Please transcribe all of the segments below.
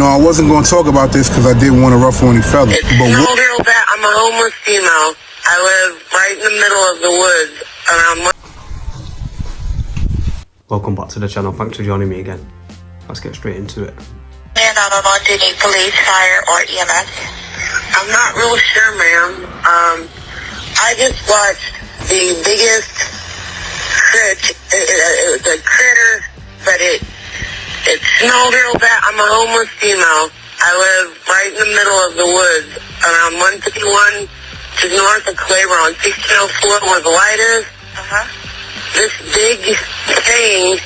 I wasn't going to talk about this because I didn't want to ruffle any feathers. But real bad. I'm a homeless female. I live right in the middle of the woods around. Welcome back to the channel. Thanks for joining me again. Let's get straight into it. And I'm about to need police, fire, or EMS. I'm not real sure, ma'am. I just watched the biggest crit. It was a critter, but it smelled real bad. I'm a homeless female. I live right in the middle of the woods around 151, just north of Claver on 1604 where the light is. This big thing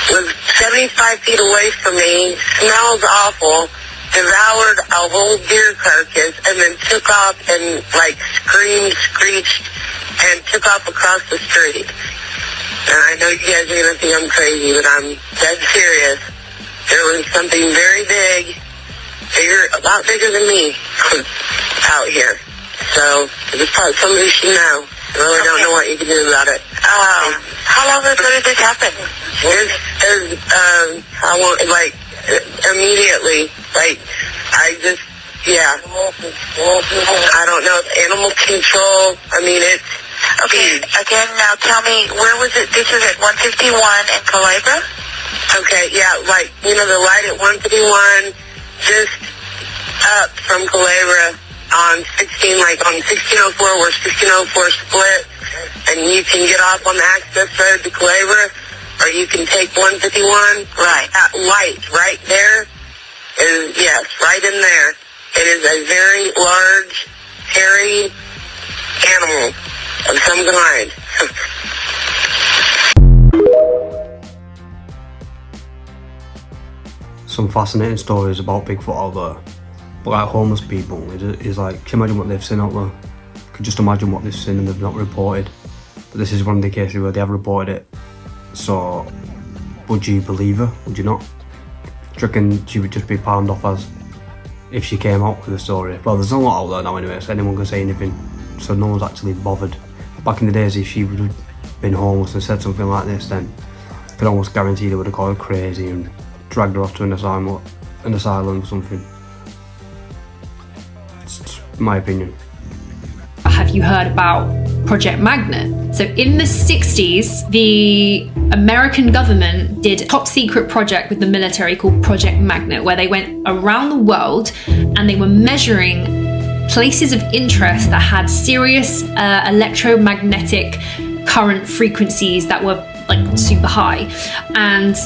was 75 feet away from me, smells awful, devoured a whole deer carcass, and then took off and, like, screamed, screeched, and took off across the street. And I know you guys are going to think I'm crazy, but I'm dead serious. There was something very big, a lot bigger than me, out here. So, it's probably somebody should know. I really don't know what you can do about it. How long ago did this happen? I won't, like, immediately. Like, yeah. I don't know if animal control, I mean, it's... Okay, again, now tell me, where was it? This is at 151 in Calabria? Okay, yeah, like, you know, the light at 151, just up from Calabria on 16, like on 1604, where 1604 split, and you can get off on the access road to Calabria, or you can take 151. Right. That light right there is, yes, right in there. It is a very large, hairy animal of some kind. Some fascinating stories about Bigfoot out there. But like homeless people, it's like, can you imagine what they've seen out there? You can just imagine what they've seen and they've not reported. But this is one of the cases where they have reported it. So, would you believe her? Would you not? Do you reckon she would just be palmed off as if she came out with a story? Well, there's a lot out there now anyway, so anyone can say anything. So no one's actually bothered. Back in the days, if she would have been homeless and said something like this, then I could almost guarantee they would have called her crazy and dragged her off to an asylum or something. It's my opinion. Have you heard about Project Magnet? So in the 60s, the American government did a top secret project with the military called Project Magnet, where they went around the world and they were measuring places of interest that had serious electromagnetic current frequencies that were like super high, and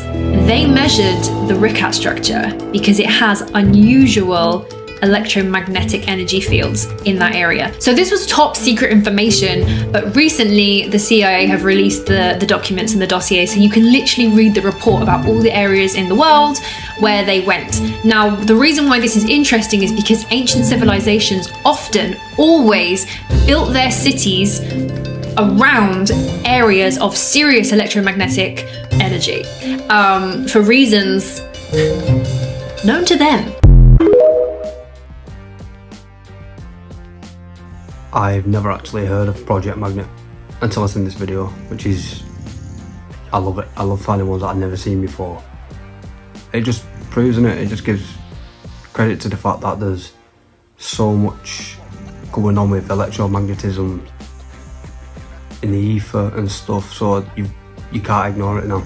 they measured the Ricat structure because it has unusual electromagnetic energy fields in that area. So this was top secret information, but recently the CIA have released the documents and the dossier, so you can literally read the report about all the areas in the world where they went. Now, the reason why this is interesting is because ancient civilizations often always built their cities around areas of serious electromagnetic energy for reasons known to them. I've never actually heard of Project Magnet until I seen this video, which is, I love it. I love finding ones that I've never seen before. It just proves, it just gives credit to the fact that there's so much going on with electromagnetism in the ether and stuff, so you can't ignore it now.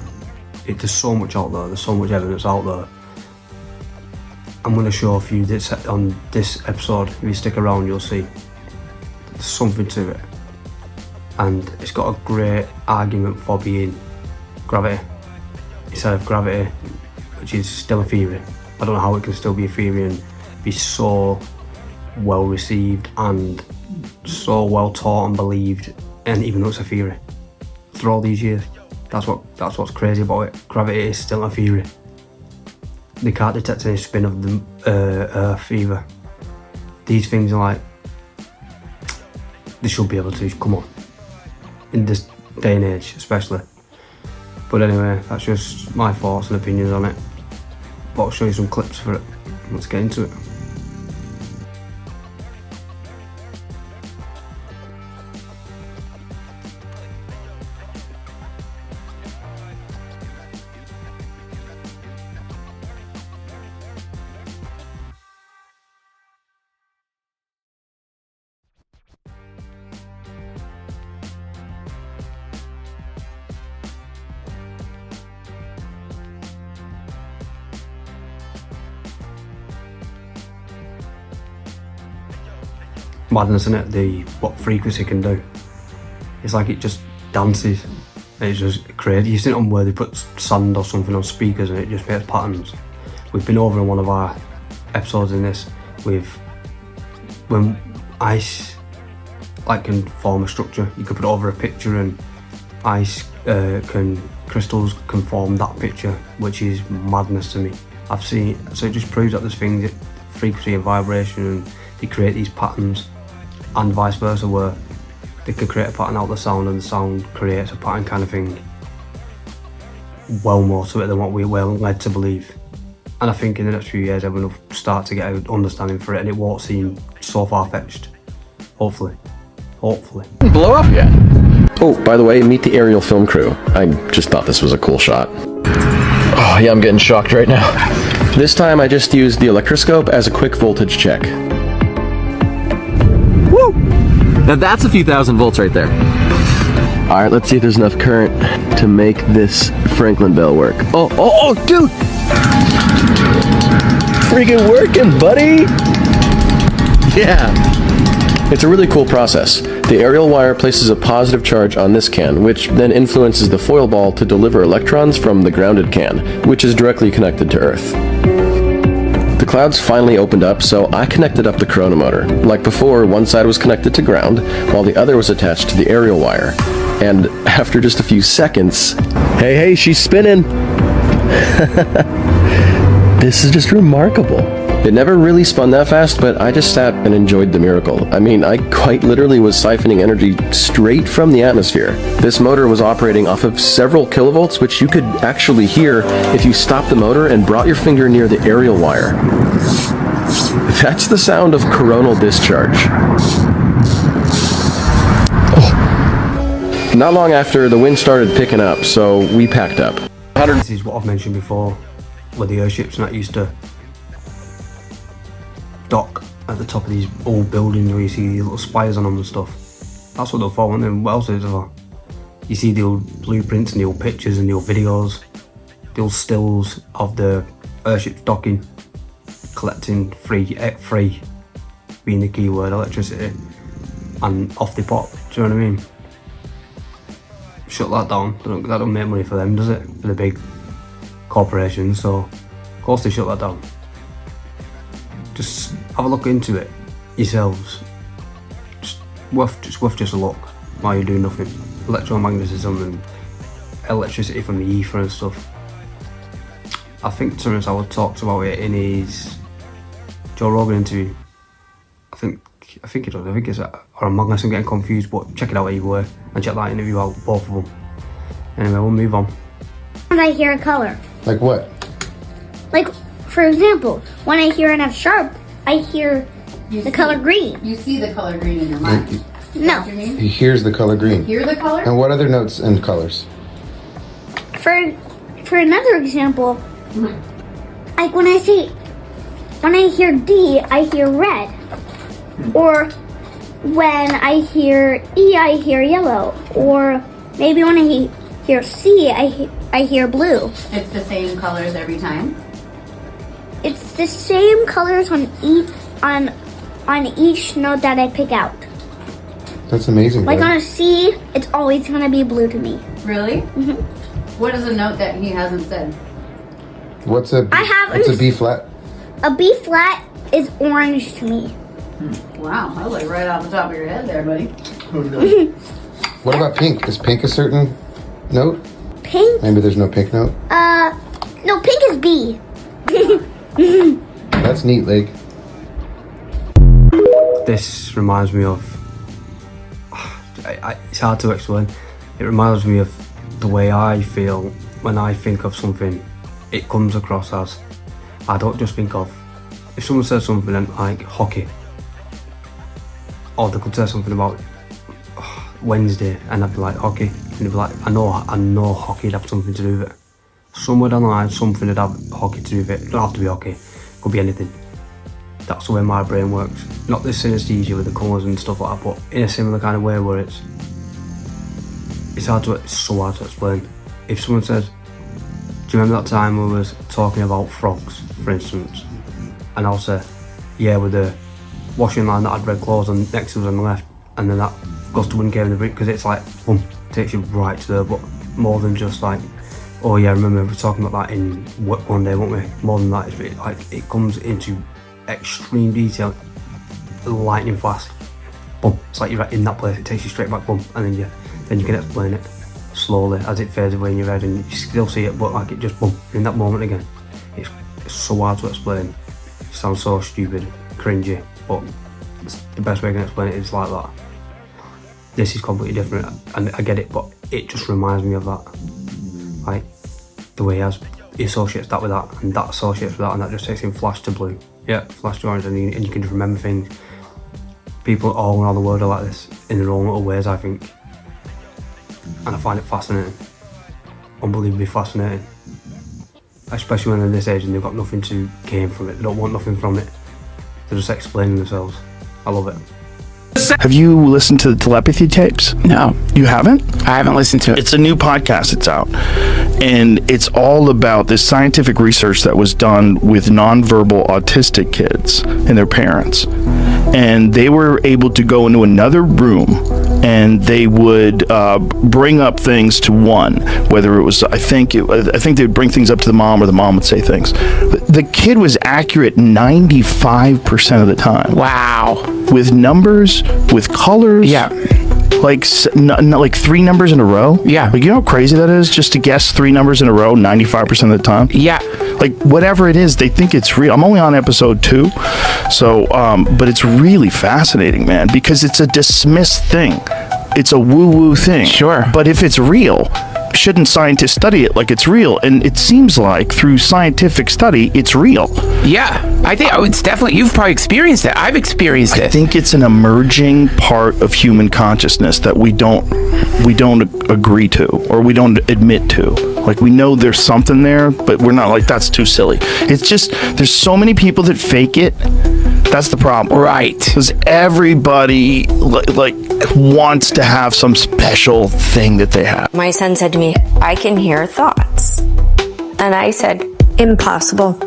There's so much out there, there's so much evidence out there. I'm going to show a few on this episode. If you stick around, you'll see there's something to it, and it's got a great argument for being gravity instead of gravity, which is still a theory. I don't know how it can still be a theory and be so well received and so well taught and believed, and even though it's a theory through all these years. That's what's crazy about it. Gravity is still a theory. They can't detect any spin of the Earth either. These things are like, they should be able to, come on, in this day and age especially. But anyway, that's just my thoughts and opinions on it. But I'll show you some clips for it. Let's get into it. madness in it, what frequency can do. It's like it just dances. It's just crazy. You see it on where they put sand or something on speakers and it just makes patterns. We've been over in one of our episodes in this with when ice can form a structure. You can put it over a picture and ice crystals can form that picture, which is madness to me. I've seen, so it just proves that there's things, frequency and vibration, and they create these patterns, and vice versa, where they can create a pattern out of the sound and the sound creates a pattern kind of thing. Well more to it than what we were led to believe. And I think in the next few years everyone will start to get an understanding for it and it won't seem so far-fetched. Hopefully. Hopefully. Blow up yet? Oh, by the way, meet the aerial film crew. I just thought this was a cool shot. Oh yeah, I'm getting shocked right now. This time I just used the electroscope as a quick voltage check. Woo! Now that's a few thousand volts right there. Alright, let's see if there's enough current to make this Franklin bell work. Oh, dude! Freaking working, buddy! Yeah! It's a really cool process. The aerial wire places a positive charge on this can, which then influences the foil ball to deliver electrons from the grounded can, which is directly connected to Earth. The clouds finally opened up, so I connected up the corona motor. Like before, one side was connected to ground, while the other was attached to the aerial wire. And after just a few seconds, hey, she's spinning! This is just remarkable. It never really spun that fast, but I just sat and enjoyed the miracle. I mean, I quite literally was siphoning energy straight from the atmosphere. This motor was operating off of several kilovolts, which you could actually hear if you stopped the motor and brought your finger near the aerial wire. That's the sound of coronal discharge. Oh. Not long after, the wind started picking up, so we packed up. This is what I've mentioned before, where the airships and that used to dock at the top of these old buildings where you see the little spires on them and stuff. That's what they're for, and then what else is it for? You see the old blueprints and the old pictures and the old videos, the old stills of the airships docking, collecting free being the key word, electricity, and off they pop. Do you know what I mean? Shut that down. That don't make money for them, does it? For the big corporations, so of course they shut that down. Just have a look into it yourselves. Just worth just a look while you're doing nothing. Electromagnetism and electricity from the ether and stuff. I think Terence Howard talks about it in his Joe Rogan interview. I think he does. I think it's or Magnus. I'm getting confused, but check it out either way and check that interview out, both of them. Anyway, we'll move on. When I hear a color. Like what? Like, for example, when I hear enough sharp, I hear the color green. You see the color green in your mind. No. What you mean? He hears the color green. Hear the color? And what other notes and colors? For another example, like when I hear D, I hear red. Or when I hear E, I hear yellow. Or maybe when I hear C, I hear blue. It's the same colors every time? It's the same colors on each note that I pick out. That's amazing. Like bud. on a C, it's always gonna be blue to me. Really? Mm-hmm. What is a note that he hasn't said? What's a B flat? A B flat is orange to me. Wow, that was like right off the top of your head there, buddy. What about pink? Is pink a certain note? Pink? Maybe there's no pink note. No, pink is B. That's neat, Lake. This reminds me of, it's hard to explain. It reminds me of the way I feel when I think of something. It comes across as, I don't just think of, if someone says something like hockey, or they could say something about Wednesday and I'd be like hockey, and they'd be like, I know hockey'd have something to do with it. Somewhere down the line, something would have hockey to do with it. It don't have to be hockey, it could be anything. That's the way my brain works. Not this synesthesia with the colours and stuff like that, but in a similar kind of way where it's so hard to explain. If someone says, do you remember that time we was talking about frogs, for instance? And I'll say, yeah, with the washing line that had red claws and next to us on the left, and then that goes to one cave in the brick, because it's like, boom, takes you right to there, but more than just like, oh yeah, I remember we were talking about that in work one day, weren't we? More than that, it's like, it comes into extreme detail, lightning fast, boom, it's like you're right in that place, it takes you straight back, boom, and then you can explain it slowly as it fades away in your head, and you still see it, but like it just, boom, in that moment again. It's so hard to explain, it sounds so stupid, cringy, but the best way I can explain it is like that. This is completely different, and I get it, but it just reminds me of that. Like, the way he associates that with that, and that associates with that, and that just takes him flash to blue. Yeah, flash to orange, and you can just remember things. People all around the world are like this, in their own little ways, I think. And I find it fascinating. Unbelievably fascinating. Especially when they're this age and they've got nothing to gain from it. They don't want nothing from it. They're just explaining themselves. I love it. Have you listened to the telepathy tapes? No. You haven't? I haven't listened to it. It's a new podcast that's out. And it's all about this scientific research that was done with nonverbal autistic kids and their parents. And they were able to go into another room and they would bring up things to one, whether it was, I think they would bring things up to the mom or the mom would say things. The kid was accurate 95% of the time. Wow. With numbers, with colors. Yeah. Like like 3 numbers in a row. Yeah. Like, you know how crazy that is, just to guess 3 numbers in a row 95% of the time? Yeah. Like, whatever it is, they think it's real. I'm only on episode 2. So, but it's really fascinating, man, because it's a dismissed thing. It's a woo-woo thing. Sure. But if it's real, shouldn't scientists study it like it's real? And it seems like through scientific study, it's real. Yeah. I think it's definitely, you've probably experienced it. I've experienced it. I think it's an emerging part of human consciousness that we don't agree to, or we don't admit to. Like, we know there's something there, but we're not like, that's too silly. It's just, there's so many people that fake it. That's the problem. Right. Because everybody like wants to have some special thing that they have. My son said to me, I can hear thoughts. And I said, impossible.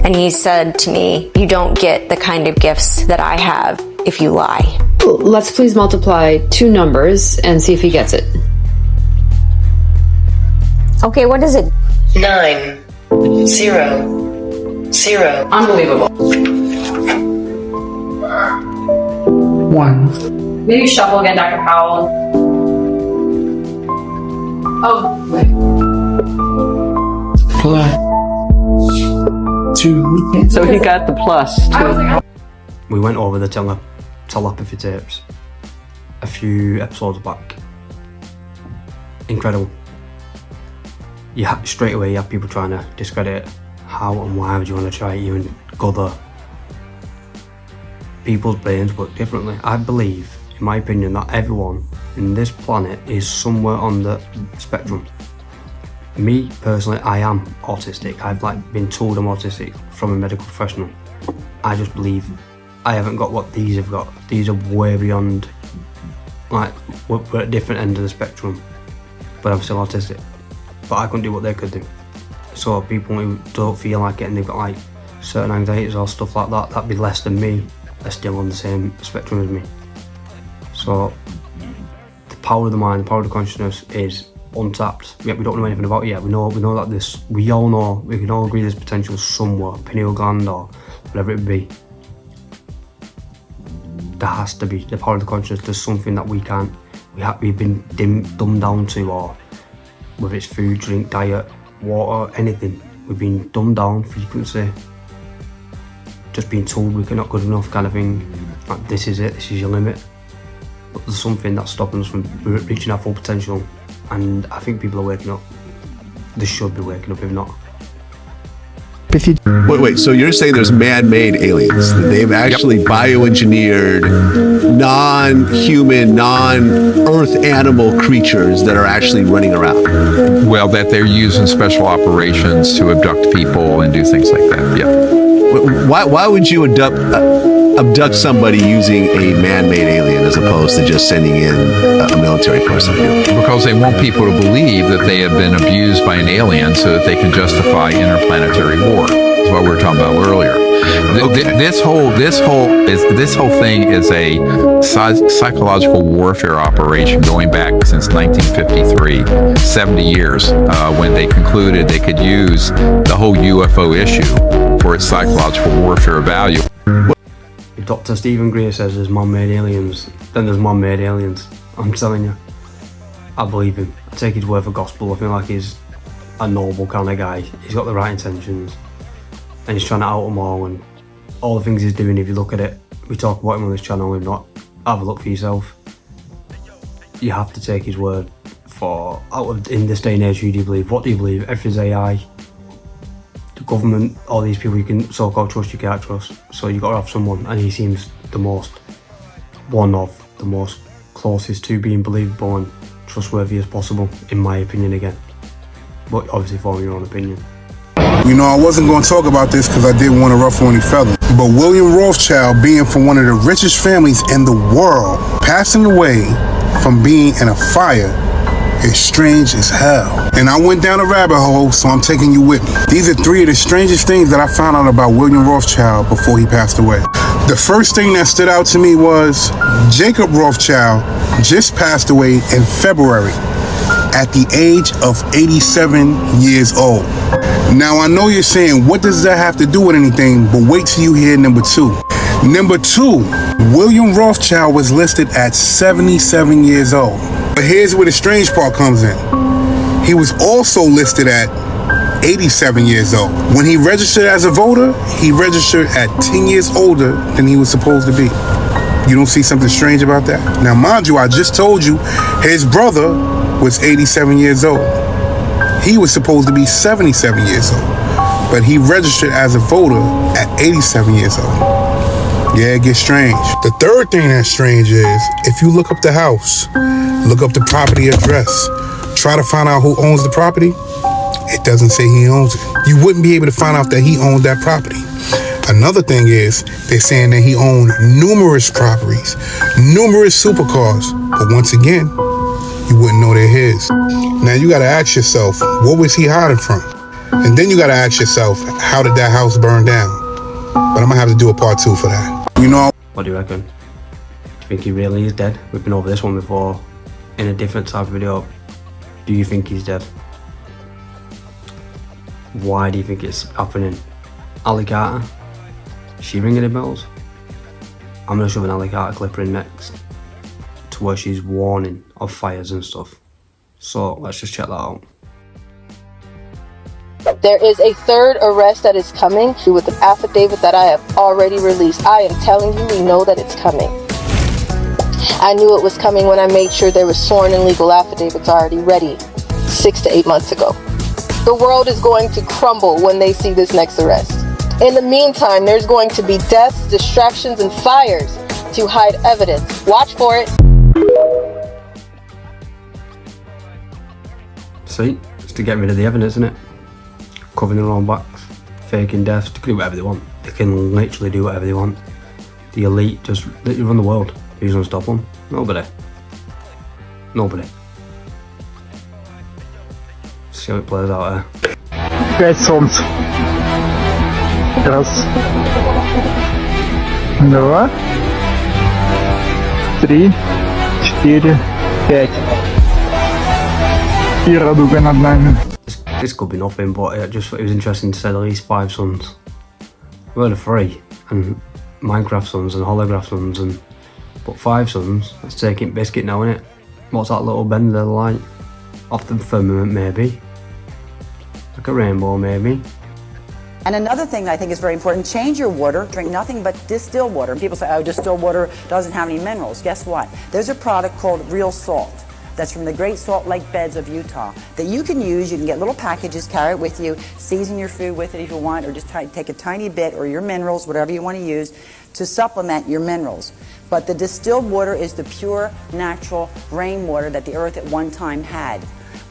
And he said to me, you don't get the kind of gifts that I have if you lie. Let's please multiply 2 numbers and see if he gets it. Okay, what is it? 9 0 0. Unbelievable. 1. Maybe shuffle again, Dr. Powell. Oh, wait. +2. So he got the +2. We went over the telepathy tapes a few episodes back. Incredible. Straight away you have people trying to discredit it. How and why would you want to try it? You and go there. People's brains work differently. I believe, in my opinion, that everyone in this planet is somewhere on the spectrum. Me personally, I am autistic. I've been told I'm autistic from a medical professional. I just believe I haven't got what these have got. These are way beyond, we're at a different end of the spectrum, but I'm still autistic. But I couldn't do what they could do. So people who don't feel like it and they've got certain anxieties or stuff like that, that'd be less than me, are still on the same spectrum as me. So the power of the mind, the power of the consciousness is untapped. Yet we don't know anything about it yet. We know that we all know, we can all agree there's potential somewhere, pineal gland or whatever it be. There has to be the power of the consciousness. There's something that we've been dumbed down to, or whether it's food, drink, diet, water, anything. We've been dumbed down, frequency, just being told we're not good enough kind of thing. Like, this is it, this is your limit. But there's something that's stopping us from reaching our full potential, and I think people are waking up. They should be waking up, if not. Wait, so you're saying there's man-made aliens? That they've actually bioengineered non-human, non-earth animal creatures that are actually running around? Well, that they're using special operations to abduct people and do things like that, yeah. Why would you abduct somebody using a man-made alien as opposed to just sending in a military person? Because they want people to believe that they have been abused by an alien so that they can justify interplanetary war. That's what we were talking about earlier. This whole thing is a psychological warfare operation going back since 1953, 70 years, when they concluded they could use the whole UFO issue for its psychological warfare value. If Dr. Stephen Greer says there's man-made aliens, then there's man-made aliens. I'm telling you. I believe him. I take his word for gospel. I feel like he's a noble kind of guy. He's got the right intentions. And he's trying to out them all, and all the things he's doing, if you look at it, we talk about him on this channel, if not, have a look for yourself. You have to take his word for, in this day and age, who do you believe? What do you believe? Everything's AI. The government, all these people you can so-called trust, you can't trust. So you've got to have someone, and he seems one of the most closest to being believable and trustworthy as possible, in my opinion again. But obviously form your own opinion. You know, I wasn't going to talk about this because I didn't want to ruffle any feathers. But William Rothschild, being from one of the richest families in the world, passing away from being in a fire is strange as hell. And I went down a rabbit hole, so I'm taking you with me. These are 3 of the strangest things that I found out about William Rothschild before he passed away. The first thing that stood out to me was Jacob Rothschild just passed away in February at the age of 87 years old. Now, I know you're saying, what does that have to do with anything? But wait till you hear number 2. Number 2, William Rothschild was listed at 77 years old. But here's where the strange part comes in. He was also listed at 87 years old. When he registered as a voter, he registered at 10 years older than he was supposed to be. You don't see something strange about that? Now, mind you, I just told you his brother was 87 years old. He was supposed to be 77 years old, but he registered as a voter at 87 years old. Yeah, it gets strange. The third thing that's strange is, if you look up the house, look up the property address, try to find out who owns the property, it doesn't say he owns it. You wouldn't be able to find out that he owned that property. Another thing is, they're saying that he owned numerous properties, numerous supercars, but once again, you wouldn't know they're his. Now you gotta ask yourself, what was he hiding from? And then you gotta ask yourself, how did that house burn down? But I'm gonna have to do a part 2 for that. You know. What do you reckon? Do you think he really is dead? We've been over this one before in a different type of video. Do you think he's dead? Why do you think it's happening? Ali Carter? Is she ringing the bells? I'm gonna shove an Ali Carter clip in next, to where she's warning of fires and stuff. So let's just check that out. There is a third arrest that is coming with an affidavit that I have already released. I am telling you, we know that it's coming. I knew it was coming when I made sure there was sworn and legal affidavits already ready 6 to 8 months ago. The world is going to crumble when they see this next arrest. In the meantime, there's going to be deaths, distractions, and fires to hide evidence. Watch for it. See, it's to get rid of the evidence, isn't it? Covering their own backs, faking deaths. They can do whatever they want. They can literally do whatever they want. The elite just literally run the world. Who's gonna stop them? Nobody. Nobody. See how it plays out there. 5 солнц. Раз. 2. 3. 4. 5. И радуга над нами. This could be nothing, but it was interesting to say at least 5 suns. We heard of 3, and Minecraft suns and holograph suns, but 5 suns. That's taking biscuit now, innit? What's that little bend of the light? Off the firmament, maybe. Like a rainbow, maybe. And another thing that I think is very important, change your water. Drink nothing but distilled water. And people say, oh, distilled water doesn't have any minerals. Guess what? There's a product called Real Salt that's from the Great Salt Lake beds of Utah that you can use. You can get little packages, carry it with you, season your food with it if you want, or just take a tiny bit, or your minerals, whatever you want to use, to supplement your minerals. But the distilled water is the pure, natural rainwater that the earth at one time had.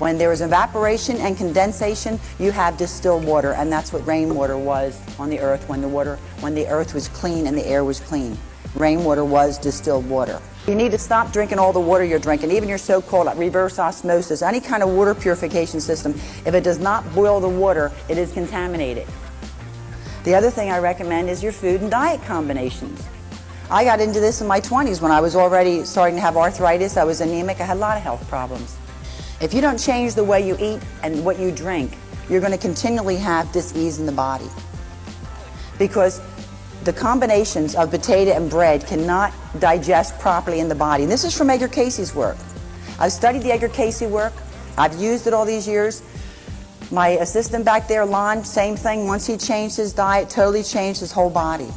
When there was evaporation and condensation, you have distilled water, and that's what rainwater was on the earth when the earth was clean and the air was clean. Rainwater was distilled water. You need to stop drinking all the water you're drinking, even your so-called reverse osmosis, any kind of water purification system. If it does not boil the water, it is contaminated. The other thing I recommend is your food and diet combinations. I got into this in my 20s when I was already starting to have arthritis. I was anemic. I had a lot of health problems. If you don't change the way you eat and what you drink, you're going to continually have dis-ease in the body. Because the combinations of potato and bread cannot digest properly in the body. And this is from Edgar Casey's work. I've studied the Edgar Casey work. I've used it all these years. My assistant back there, Lon, same thing. Once he changed his diet, totally changed his whole body.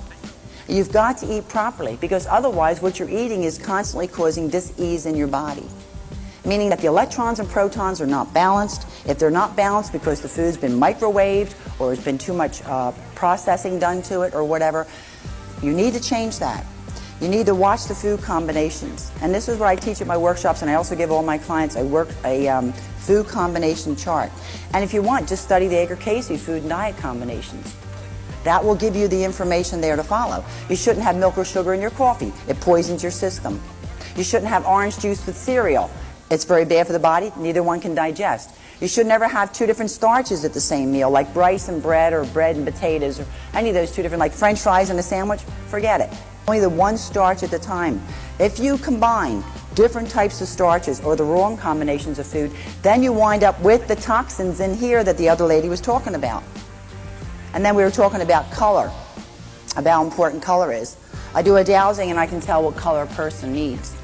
You've got to eat properly, because otherwise what you're eating is constantly causing dis-ease in your body. Meaning that the electrons and protons are not balanced. If they're not balanced because the food's been microwaved or there's been too much processing done to it or whatever, you need to change that. You need to watch the food combinations. And this is what I teach at my workshops, and I also give all my clients a food combination chart. And if you want, just study the Edgar Casey food and diet combinations. That will give you the information there to follow. You shouldn't have milk or sugar in your coffee. It poisons your system. You shouldn't have orange juice with cereal. It's very bad for the body. Neither one can digest. You should never have two different starches at the same meal, like rice and bread or bread and potatoes, or any of those two different, like French fries and a sandwich. Forget it. Only the one starch at a time. If you combine different types of starches or the wrong combinations of food, then you wind up with the toxins in here that the other lady was talking about. And then we were talking about color, about how important color is. I do a dowsing and I can tell what color a person needs.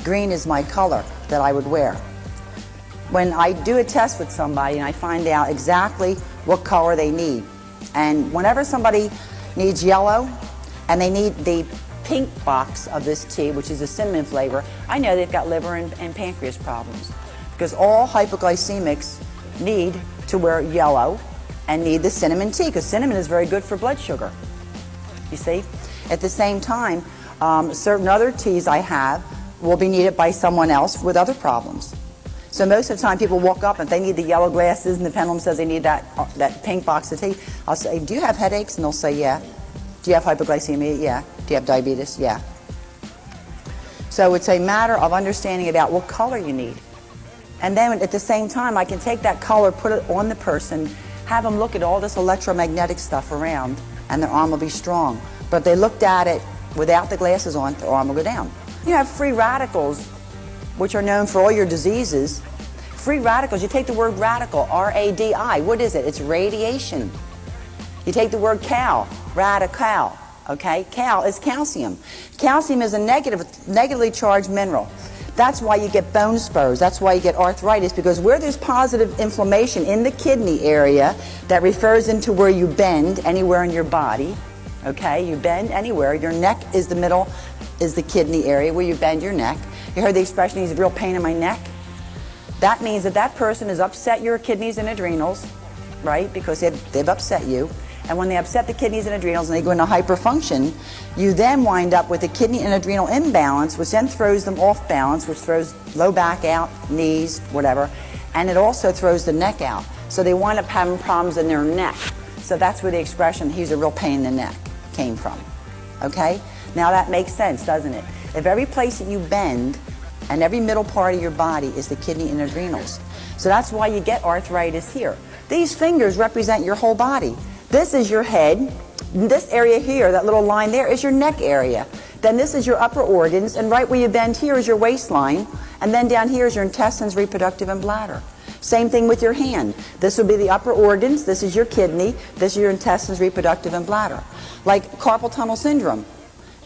Green is my color that I would wear. When I do a test with somebody and I find out exactly what color they need, and whenever somebody needs yellow and they need the pink box of this tea, which is a cinnamon flavor, I know they've got liver and pancreas problems, because all hypoglycemics need to wear yellow and need the cinnamon tea, because cinnamon is very good for blood sugar, you see. At the same time, certain other teas I have will be needed by someone else with other problems. So most of the time people walk up and they need the yellow glasses and the pendulum says they need that pink box of tea. I'll say, do you have headaches? And they'll say, yeah. Do you have hypoglycemia? Yeah. Do you have diabetes? Yeah. So it's a matter of understanding about what color you need. And then at the same time, I can take that color, put it on the person, have them look at all this electromagnetic stuff around, and their arm will be strong. But if they looked at it without the glasses on, their arm will go down. You have free radicals, which are known for all your diseases. Free radicals, you take the word radical, R-A-D-I. What is it? It's radiation. You take the word cal, radical, okay? Cal is calcium. Calcium is a negatively charged mineral. That's why you get bone spurs. That's why you get arthritis, because where there's positive inflammation in the kidney area that refers into where you bend anywhere in your body, okay? You bend anywhere. Your neck is the middle, is the kidney area where you bend your neck. You heard the expression, he's a real pain in my neck? That means that that person has upset your kidneys and adrenals, right? Because they've upset you. And when they upset the kidneys and adrenals and they go into hyperfunction, you then wind up with a kidney and adrenal imbalance, which then throws them off balance, which throws low back out, knees, whatever. And it also throws the neck out. So they wind up having problems in their neck. So that's where the expression, he's a real pain in the neck, came from. Okay? Now that makes sense, doesn't it? If every place that you bend and every middle part of your body is the kidney and adrenals. So that's why you get arthritis here. These fingers represent your whole body. This is your head. This area here, that little line there, is your neck area. Then this is your upper organs, and right where you bend here is your waistline, and then down here is your intestines, reproductive, and bladder. Same thing with your hand. This would be the upper organs, this is your kidney, this is your intestines, reproductive, and bladder. Like carpal tunnel syndrome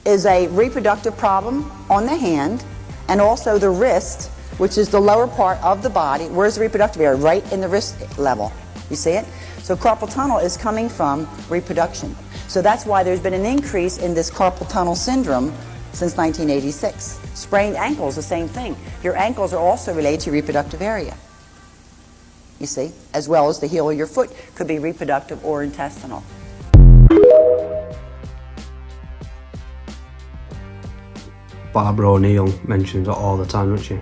is a reproductive problem on the hand, and also the wrist, which is the lower part of the body. Where's the reproductive area? Right in the wrist level. You see it? So carpal tunnel is coming from reproduction. So that's why there's been an increase in this carpal tunnel syndrome since 1986. Sprained ankles, the same thing. Your ankles are also related to your reproductive area. You see? As well as the heel of your foot could be reproductive or intestinal. Barbara O'Neill mentions it all the time, doesn't she?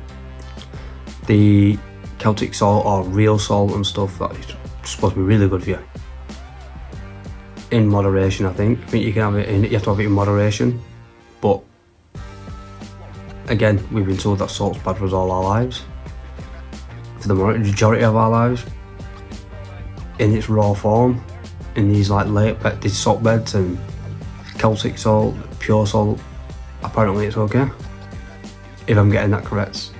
The Celtic salt or real salt and stuff, that is supposed to be really good for you. In moderation, I think. I think you can have it in, you have to have it in moderation. But again, we've been told that salt's bad for us all our lives. For the majority of our lives. In its raw form, in these like these salt beds and Celtic salt, pure salt. Apparently it's okay, if I'm getting that correct.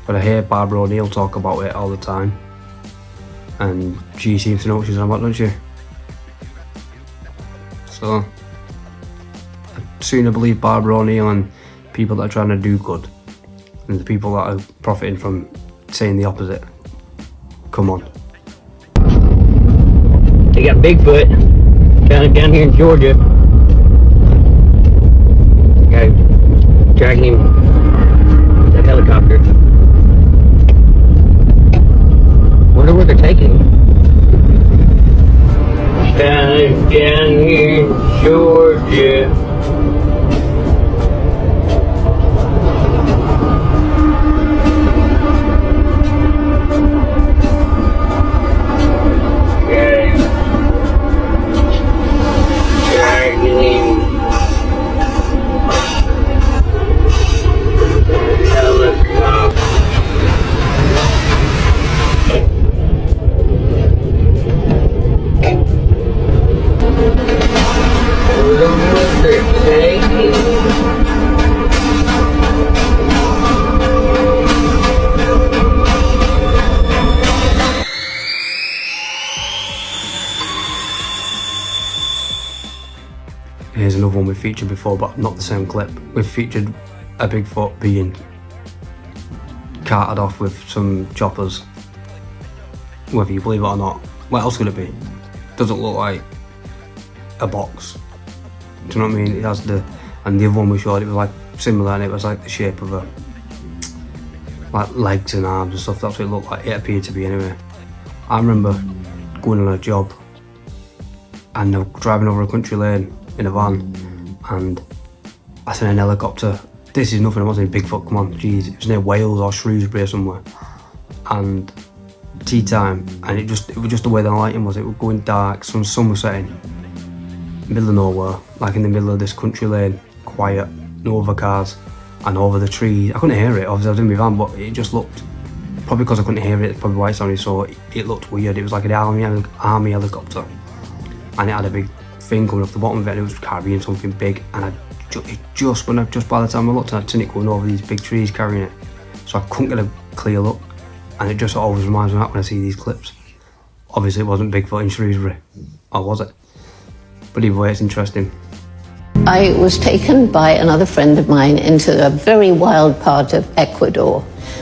But I hear Barbara O'Neill talk about it all the time, and she seems to know what she's on about, doesn't she? So I'd sooner believe Barbara O'Neill and people that are trying to do good than the people that are profiting from saying the opposite. Come on. They got Bigfoot down here in Georgia. Guy dragging him with that helicopter. Wonder where they're taking him. Down here in Georgia. Here's another one we've featured before, but not the same clip. We've featured a Bigfoot being carted off with some choppers. Whether you believe it or not, what else could it be? Doesn't look like a box. Do you know what I mean? It has and the other one we showed, it was like similar, and it was like the shape of a, like legs and arms and stuff. That's what it looked like. It appeared to be anyway. I remember going on a job and driving over a country lane in a van, and I seen an helicopter. This is nothing, it wasn't Bigfoot, come on, jeez. It was near Wales or Shrewsbury or somewhere. And tea time, and it was just the way the lighting was. It was going dark, sun was setting, middle of nowhere, like in the middle of this country lane, quiet, no other cars, and over the trees. I couldn't hear it, obviously I was in my van, but it just looked, probably because I couldn't hear it, it's probably why it sounded so, it looked weird. It was like an army helicopter, and it had a big thing coming off the bottom of it, and it was carrying something big, and just by the time I looked, I'd seen it going over these big trees carrying it, so I couldn't get a clear look, and it just always reminds me of that when I see these clips. Obviously it wasn't Bigfoot in Shrewsbury, or was it? But either way, it's interesting. I was taken by another friend of mine into a very wild part of Ecuador,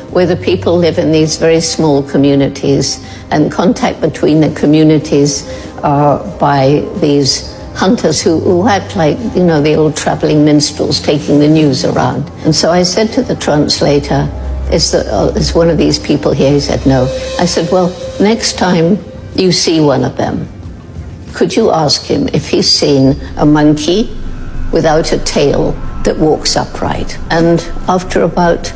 where the people live in these very small communities, and contact between the communities are by these hunters who act like, you know, the old traveling minstrels taking the news around. And so I said to the translator, is one of these people here? He said, no. I said, well, next time you see one of them, could you ask him if he's seen a monkey without a tail that walks upright? And after about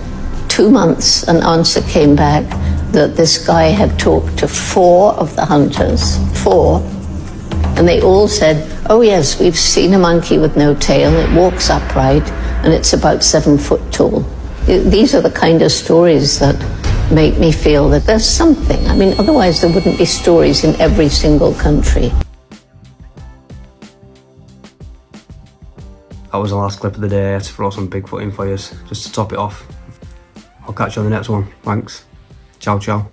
2 months, an answer came back that this guy had talked to 4 of the hunters, 4, and they all said, oh yes, we've seen a monkey with no tail, it walks upright, and it's about 7 foot tall. These are the kind of stories that make me feel that there's something. I mean, otherwise there wouldn't be stories in every single country. That was the last clip of the day. I had to throw some Bigfoot in for you, just to top it off. I'll catch you on the next one. Thanks. Ciao, ciao.